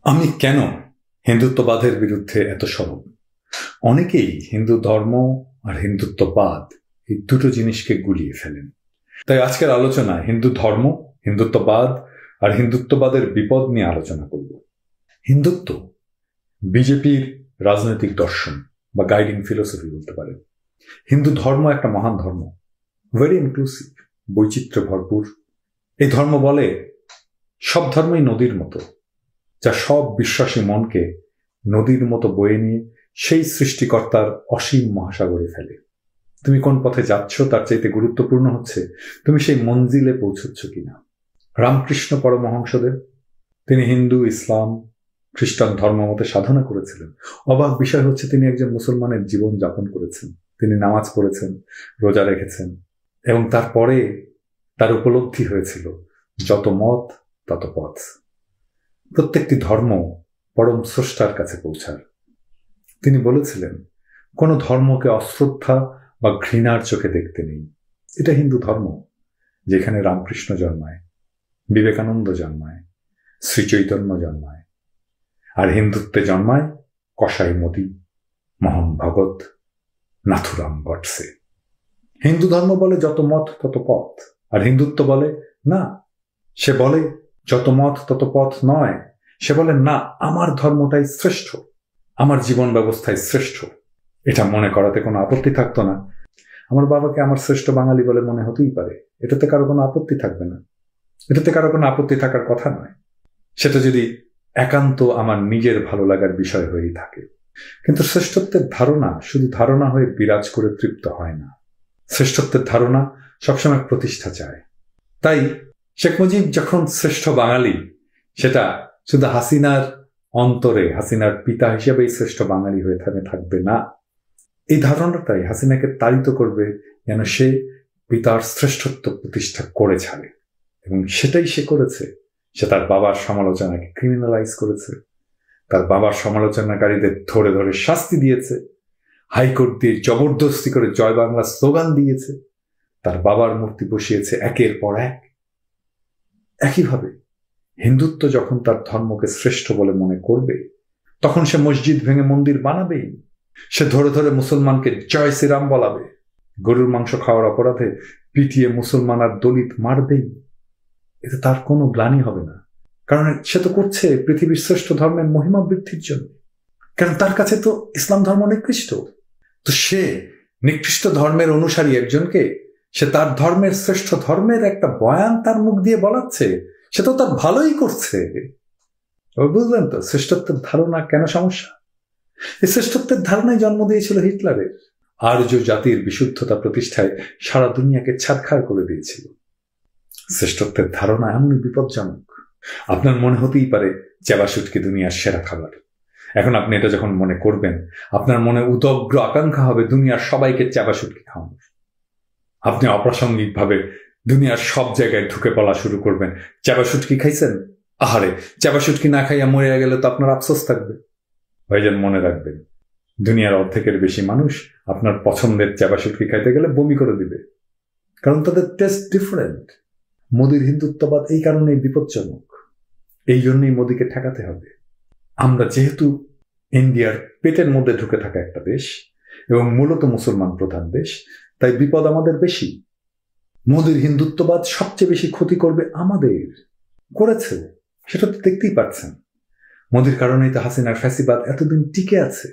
আমি কেন হিন্দুত্ববাদের বিরুদ্ধে এত সরব? অনেকেই হিন্দু ধর্ম আর হিন্দুত্ববাদ এই দুটো জিনিসকে গুলিয়ে ফেলেন। তাই আজকের আলোচনায় হিন্দু ধর্ম, হিন্দুত্ববাদ আর হিন্দুত্ববাদের বিপদ নিয়ে আলোচনা করব। হিন্দুত্ব বিজেপির রাজনৈতিক দর্শন বা গাইডিং ফিলোসফি বলতে পারেন। হিন্দু ধর্ম একটা মহান ধর্ম, ভেরি ইনক্লুসিভ, বৈচিত্র্য ভরপুর। এই ধর্ম বলে সব ধর্মই নদীর মতো, যা সব বিশ্বাসী মনকে নদীর মতো বয়ে নিয়ে সেই সৃষ্টিকর্তার অসীম মহাসাগরে ফেলে। তুমি কোন পথে যাচ্ছ তার চাইতে গুরুত্বপূর্ণ হচ্ছে তুমি সেই মঞ্জিলে পৌঁছচ্ছ কিনা। রামকৃষ্ণ পরমহংসদেব, তিনি হিন্দু, ইসলাম, খ্রিস্টান ধর্ম মতে সাধনা করেছিলেন। অবাক বিষয় হচ্ছে তিনি একজন মুসলমানের জীবন যাপন করেছেন। তিনি নামাজ পড়েছেন, রোজা রেখেছেন, এবং তারপরে তার উপলব্ধি হয়েছিল যত মত তত পথ। প্রত্যেকটি ধর্ম পরম স্রষ্টার কাছে পৌঁছার। তিনি বলেছিলেন কোনো ধর্মকে অশ্রদ্ধা বা ঘৃণার চোখে দেখতে নেই। এটা হিন্দু ধর্ম, যেখানে রামকৃষ্ণ জন্মায়, বিবেকানন্দ জন্মায়, শ্রীচৈতন্য জন্মায়, আর হিন্দুত্বে জন্মায় কসাই মোদী, মোহন ভগত, নাথুরাম গডসে। হিন্দু ধর্ম বলে যত মত তত পথ, আর হিন্দুত্ব বলে না। সে বলে যত মত তত পথ নয়, সে বলে না, আমার ধর্মটাই শ্রেষ্ঠ, আমার জীবন ব্যবস্থায় শ্রেষ্ঠ। এটা মনে করাতে কোনো আপত্তি থাকতো না। আমার বাবাকে আমার শ্রেষ্ঠ বাঙালি বলে মনে হতেই পারে, এটাতে কারো কোনো আপত্তি থাকবে না, এটাতে কারো কোনো আপত্তি থাকার কথা নয়। সেটা যদি একান্ত আমার নিজের ভালো লাগার বিষয় হয়েই থাকে। কিন্তু শ্রেষ্ঠত্বের ধারণা শুধু ধারণা হয়ে বিরাজ করে তৃপ্ত হয় না। শ্রেষ্ঠত্বের ধারণা সবসময় প্রতিষ্ঠা চায়। তাই শেখ মুজিব যখন শ্রেষ্ঠ বাঙালি, সেটা শুধু হাসিনার অন্তরে হাসিনার পিতা হিসেবেই শ্রেষ্ঠ বাঙালি হয়ে থাকবে না। এই ধারণাটাই হাসিনাকে তাড়িত করবে যেন সে পিতার শ্রেষ্ঠত্ব প্রতিষ্ঠা করে ছাড়ে, এবং সেটাই সে করেছে। সে তার বাবার সমালোচনাকে ক্রিমিনালাইজ করেছে, তার বাবার সমালোচনাকারীদের ধরে ধরে শাস্তি দিয়েছে, হাইকোর্ট দিয়ে জবরদস্তি করে জয় বাংলা স্লোগান দিয়েছে, তার বাবার মূর্তি বসিয়েছে একের পর এক। একইভাবে হিন্দুত্ব যখন তার ধর্মকে শ্রেষ্ঠ বলে মনে করবে, তখন সে মসজিদ ভেঙে মন্দির বানাবেই। সে ধরে ধরে মুসলমানকে জয় শ্রীরাম বলাবে, গরুর মাংস খাওয়ার অপরাধে পিটিয়ে মুসলমান আর দলিত মারবেই। এতে তার কোনো গ্লানি হবে না, কারণ সে তো করছে পৃথিবীর শ্রেষ্ঠ ধর্মের মহিমা বৃদ্ধির জন্য। কারণ তার কাছে তো ইসলাম ধর্ম নিকৃষ্ট। তো সে নিকৃষ্ট ধর্মের অনুসারী একজনকে সে তার ধর্মের শ্রেষ্ঠ ধর্মের একটা বয়ান তার মুখ দিয়ে বলাচ্ছে, সে তো তার ভালোই করছে। বুঝলেন তো শ্রেষ্ঠত্বের ধারণা কেন সমস্যা? এই শ্রেষ্ঠত্বের ধারণাই জন্ম দিয়েছিল হিটলারের। আর্য জাতির বিশুদ্ধতা প্রতিষ্ঠায় সারা দুনিয়াকে ছারখাড় করে দিয়েছিল। শ্রেষ্ঠত্বের ধারণা এমনই বিপজ্জনক। আপনার মনে হতেই পারে চেবা শুটকি দুনিয়ার সেরা খাবার। এখন আপনি এটা যখন মনে করবেন, আপনার মনে উদগ্র আকাঙ্ক্ষা হবে দুনিয়ার সবাইকে চেবা শুটকি খাওয়ানোর। আপনি অপ্রাসঙ্গিকভাবে দুনিয়ার সব জায়গায় ঢুকে পড়া শুরু করবেন। চেবা শুটকি খাইছেন? আহারে, চেবা শুটকি না খাইয়া মরে গেলে তো আপনার আফসোস থাকবে। ভাইজান, মনে রাখবেন, দুনিয়ার অর্ধেকের বেশি মানুষ আপনার পছন্দের চেবা শুটকি খাইতে গেলে বমি করে দিবে, কারণ তাদের টেস্ট ডিফারেন্ট। মোদির হিন্দুত্ববাদ এই কারণেই বিপজ্জনক। এই জন্যই মোদিকে ঠেকাতে হবে। আমরা যেহেতু ইন্ডিয়ার পেটের মধ্যে ঢুকে থাকা একটা দেশ এবং মূলত মুসলমান প্রধান দেশ, তাই বিপদ আমাদের বেশি। মোদির হিন্দুত্ববাদ সবচেয়ে বেশি ক্ষতি করবে আমাদের, করেছে, সেটা তো দেখতেই পাচ্ছেন। মোদির কারণেই তো হাসিনার ফ্যাসিবাদ এতদিন টিকে আছে।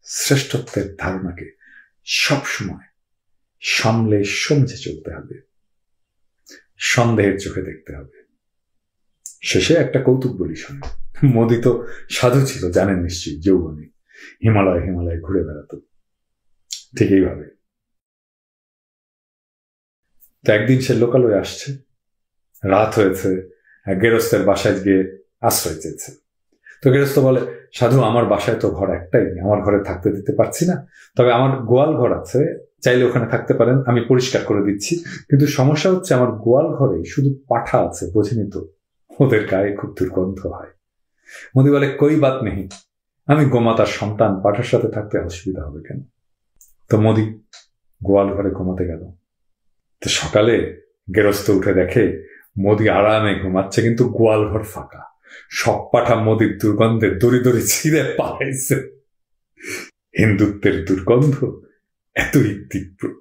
শ্রেষ্ঠত্বের ধারণাকে সবসময় সামলে সমঝে চলতে হবে, সন্দেহের চোখে দেখতে হবে। শেষে একটা কৌতুক বলি শুনে। মোদি তো সাধু ছিল, জানেন নিশ্চয়ই, যৌবনে হিমালয় ঘুরে বেড়াতো। ঠিক এইভাবে তো একদিন সে লোকালয়ে আসছে, রাত হয়েছে, গেরস্তের বাসায় গিয়ে আশ্রয় চেয়েছে। তো গেরস্ত বলে, সাধু, আমার বাসায় তো ঘর একটাই, আমার ঘরে থাকতে দিতে পারছি না, তবে আমার গোয়াল ঘর আছে, চাইলে ওখানে থাকতে পারেন, আমি পরিষ্কার করে দিচ্ছি। কিন্তু সমস্যা হচ্ছে আমার গোয়াল ঘরে শুধু পাঠা আছে, বোঝেনি তো, ওদের গায়ে খুব দুর্গন্ধ হয়। মোদি বলে, কই বাত নেই, আমি গোমাতার সন্তান, পাঠার সাথে থাকতে অসুবিধা হবে কেন? তো মোদি গোয়াল ঘরে ঘুমাতে গেল। তো সকালে গেরস্ত উঠে দেখে মোদি আরামে ঘুমাচ্ছে, কিন্তু গোয়াল ঘর ফাঁকা। সব পাঠা মোদির দুর্গন্ধে দড়ি দড়ি ছিঁড়ে পালাইছে। হিন্দুত্বের দুর্গন্ধ এতই তীব্র।